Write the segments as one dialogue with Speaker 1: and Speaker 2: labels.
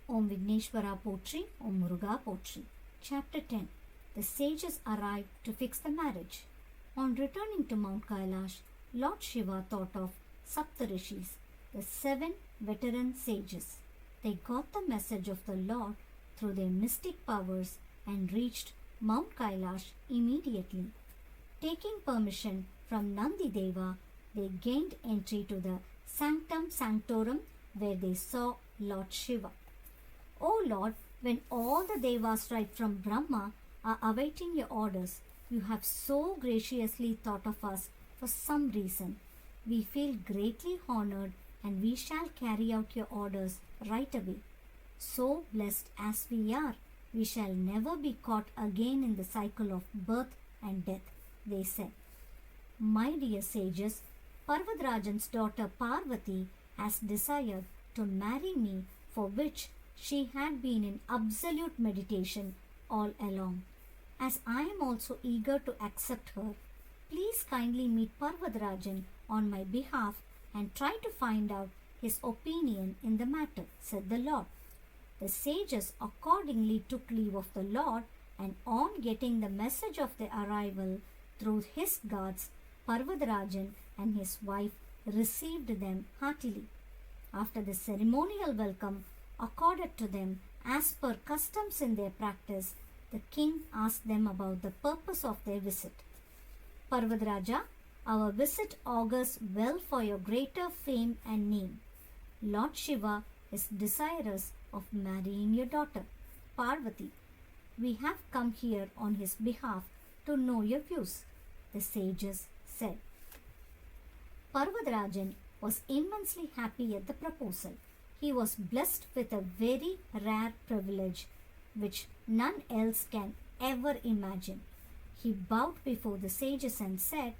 Speaker 1: Om Vigneshwara Potri, Om Muruga Potri. Chapter 10. The sages arrived to fix the marriage. On returning to Mount Kailash, Lord Shiva thought of Saptarishis, the 7 veteran sages. They got the message of the Lord through their mystic powers and reached Mount Kailash immediately. Taking permission from Nandi Deva, they gained entry to the Sanctum Sanctorum where they saw Lord Shiva. O Lord, when all the Devas right from Brahma are awaiting your orders, you have so graciously thought of us for some reason. We feel greatly honored and we shall carry out your orders right away. So blessed as we are, we shall never be caught again in the cycle of birth and death, they said. My dear sages, Parvadrajan's daughter Parvati has desired to marry me, for which she had been in absolute meditation all along. As I am also eager to accept her, please kindly meet Parvadrajan on my behalf and try to find out his opinion in the matter, said the Lord. The sages accordingly took leave of the Lord, and on getting the message of their arrival through his guards, Parvadrajan and his wife received them heartily. After the ceremonial welcome accorded to them as per customs in their practice, the king asked them about the purpose of their visit. Parvadraja, our visit augurs well for your greater fame and name. Lord Shiva is desirous of marrying your daughter, Parvati. We have come here on his behalf to know your views, the sages said. Parvadrajan was immensely happy at the proposal. He was blessed with a very rare privilege which none else can ever imagine. He bowed before the sages and said,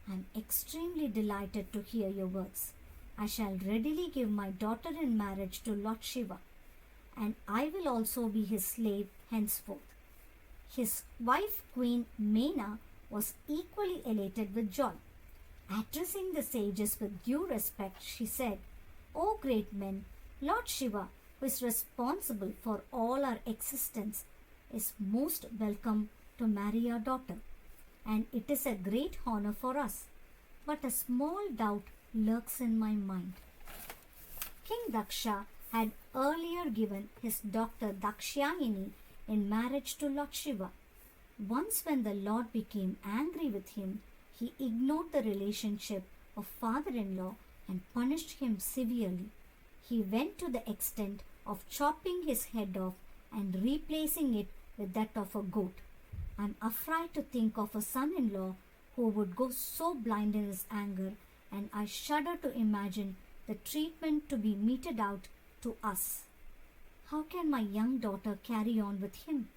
Speaker 1: I am extremely delighted to hear your words. I shall readily give my daughter in marriage to Lord Shiva, and I will also be his slave henceforth. His wife Queen Mena was equally elated with joy. Addressing the sages with due respect, she said, O great men, Lord Shiva, who is responsible for all our existence, is most welcome to marry our daughter, and it is a great honor for us. But a small doubt lurks in my mind. King Daksha had earlier given his daughter Dakshayani in marriage to Lord Shiva. Once when the Lord became angry with him, he ignored the relationship of father-in-law and punished him severely. He went to the extent of chopping his head off and replacing it with that of a goat. I am afraid to think of a son-in-law who would go so blind in his anger, and I shudder to imagine the treatment to be meted out to us. How can my young daughter carry on with him?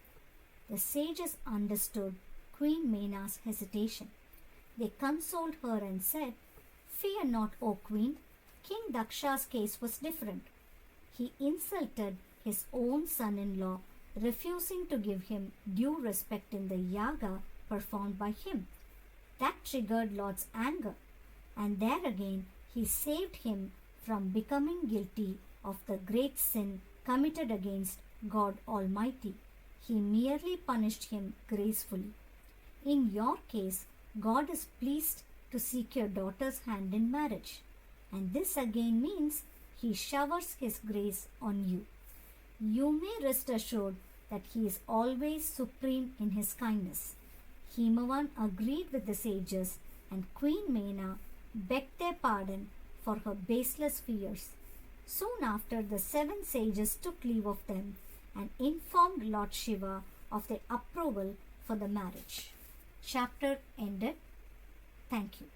Speaker 1: The sages understood Queen Mena's hesitation. They consoled her and said, Fear not, O Queen. King Daksha's case was different. He insulted his own son-in-law, refusing to give him due respect in the yaga performed by him. That triggered Lord's anger, and there again he saved him from becoming guilty of the great sin committed against God Almighty. He merely punished him gracefully. In your case, God is pleased to seek your daughter's hand in marriage, and this again means he showers his grace on you. You may rest assured that he is always supreme in his kindness. Himavan agreed with the sages, and Queen Mena begged their pardon for her baseless fears. Soon after, the 7 sages took leave of them and informed Lord Shiva of their approval for the marriage. Chapter ended. Thank you.